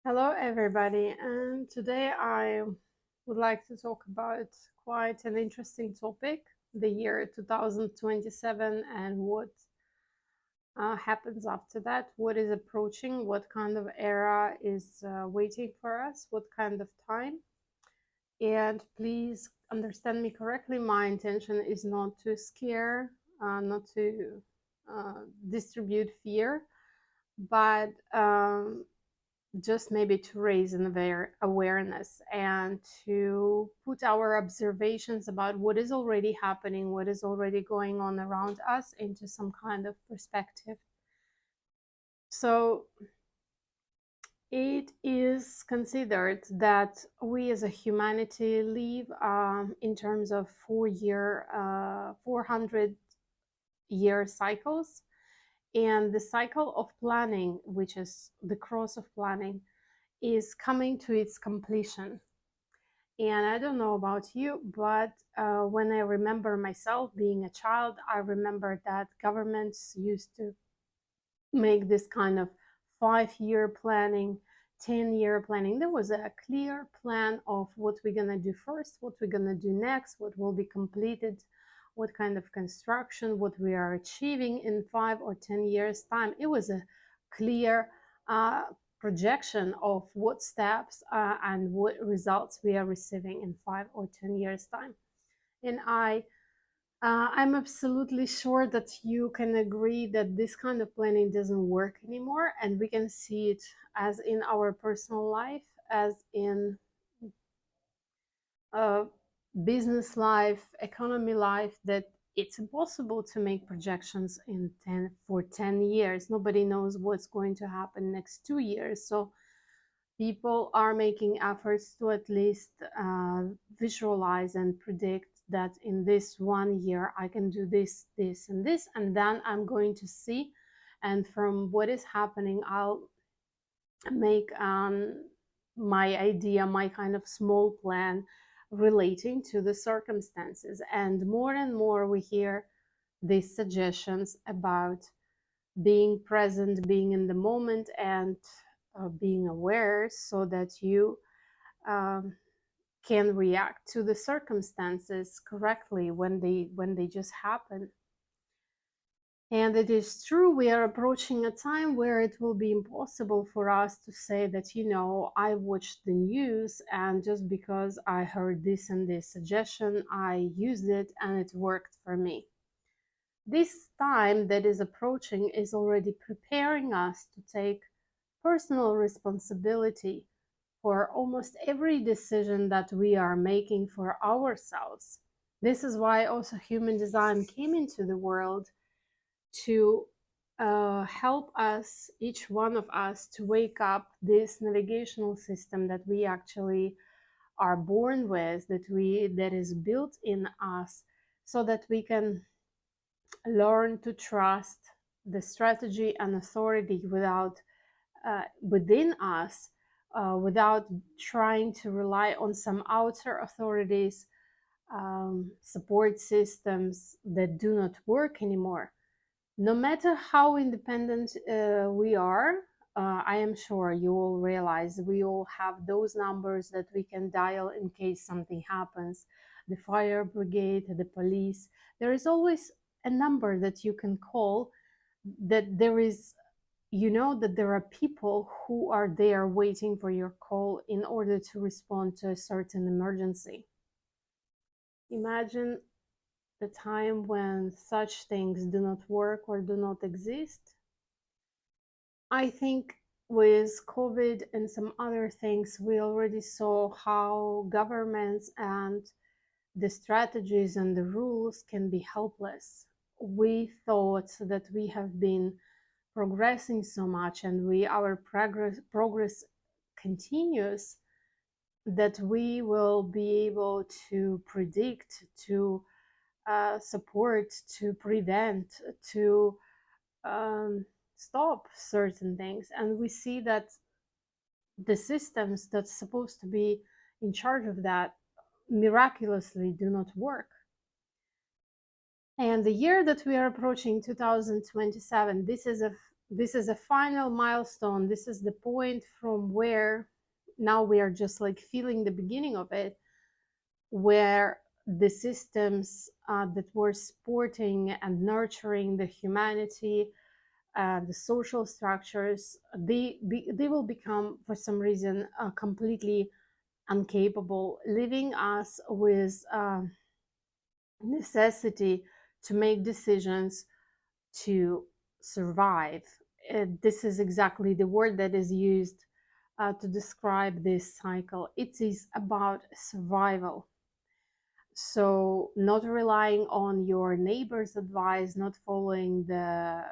Hello, everybody, and today I would like to talk about quite an interesting topic, the year 2027 and what happens after that, what is approaching, what kind of era is waiting for us, what kind of time. And please understand me correctly, my intention is not to scare, not to distribute fear, but just maybe to raise an awareness and to put our observations about what is already happening, what is already going on around us into some kind of perspective. So it is considered that we as a humanity live in terms of 400-year cycles, and the cycle of planning, which is the cross of planning, is coming to its completion. And I don't know about you, but when I remember myself being a child, I remember that governments used to make this kind of 5-year planning, 10-year planning. There was a clear plan of what we're going to do first, what we're going to do next, what will be completed, what kind of construction, what we are achieving in 5 or 10 years' time. It was a clear uh, projection of what steps and what results we are receiving in 5 or 10 years' time. And I'm absolutely sure that you can agree that this kind of planning doesn't work anymore, and we can see it as in our personal life, as in uh, business life, economy life, that it's impossible to make projections for 10 years. Nobody knows what's going to happen next 2 years. So people are making efforts to at least visualize and predict that in this 1 year I can do this, this, and this, and then I'm going to see. And from what is happening, I'll make my idea, my kind of small plan relating to the circumstances. And more we hear these suggestions about being present, being in the moment, and being aware so that you um, can react to the circumstances correctly when they just happen. And it is true, we are approaching a time where it will be impossible for us to say that, I watched the news and just because I heard this and this suggestion, I used it and it worked for me. This time that is approaching is already preparing us to take personal responsibility for almost every decision that we are making for ourselves. This is why also human design came into the world to help us, each one of us, to wake up this navigational system that we actually are born with, that is built in us, so that we can learn to trust the strategy and authority within us, without trying to rely on some outer authorities, support systems that do not work anymore. No matter how independent we are, I am sure you all realize we all have those numbers that we can dial in case something happens. The fire brigade, the police. There is always a number that you can call, that there is, that there are people who are there waiting for your call in order to respond to a certain emergency. Imagine the time when such things do not work or do not exist. I think with COVID and some other things, we already saw how governments and the strategies and the rules can be helpless. We thought that we have been progressing so much and our progress continues, that we will be able to predict, to support, to prevent, to um, stop certain things. And we see that the systems that's supposed to be in charge of that miraculously do not work. And the year that we are approaching, 2027, this is This is a final milestone. This is the point from where now we are just like feeling the beginning of it, where the systems that were supporting and nurturing the humanity, the social structures, they will become, for some reason, completely incapable, leaving us with necessity to make decisions to survive. This is exactly the word that is used to describe this cycle. It is about survival. So, not relying on your neighbor's advice, not following the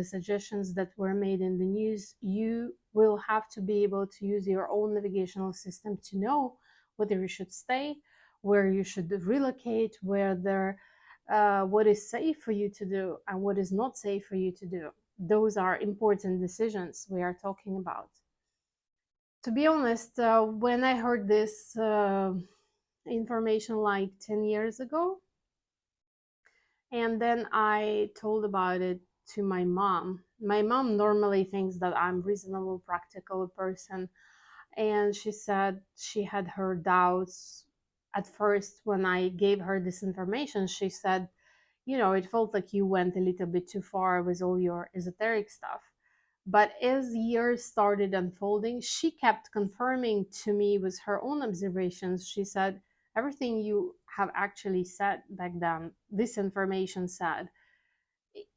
suggestions that were made in the news, you will have to be able to use your own navigational system to know whether you should stay, where you should relocate, whether what is safe for you to do and what is not safe for you to do. Those are important decisions we are talking about. To be honest, when I heard this information like 10 years ago, and then I told about it to my mom. My mom normally thinks that I'm reasonable, practical person, and she said she had her doubts at first when I gave her this information. She said, you know, it felt like you went a little bit too far with all your esoteric stuff. But as years started unfolding, she kept confirming to me with her own observations. She said, everything you have actually said back then, this information said,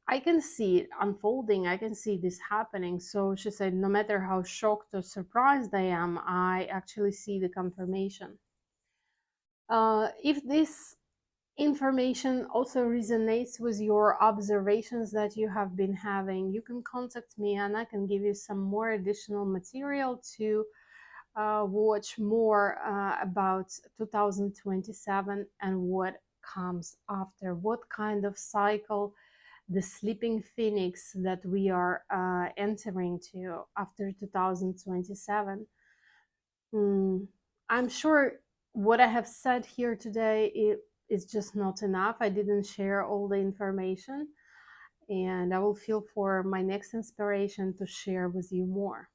I can see it unfolding. I can see this happening. So she said, no matter how shocked or surprised I am, I actually see the confirmation. If this information also resonates with your observations that you have been having, you can contact me and I can give you some more additional material to watch more about 2027 and what comes after, what kind of cycle the sleeping phoenix that we are entering to after 2027. I'm sure what I have said here today is just not enough. I didn't share all the information, and I will feel for my next inspiration to share with you more.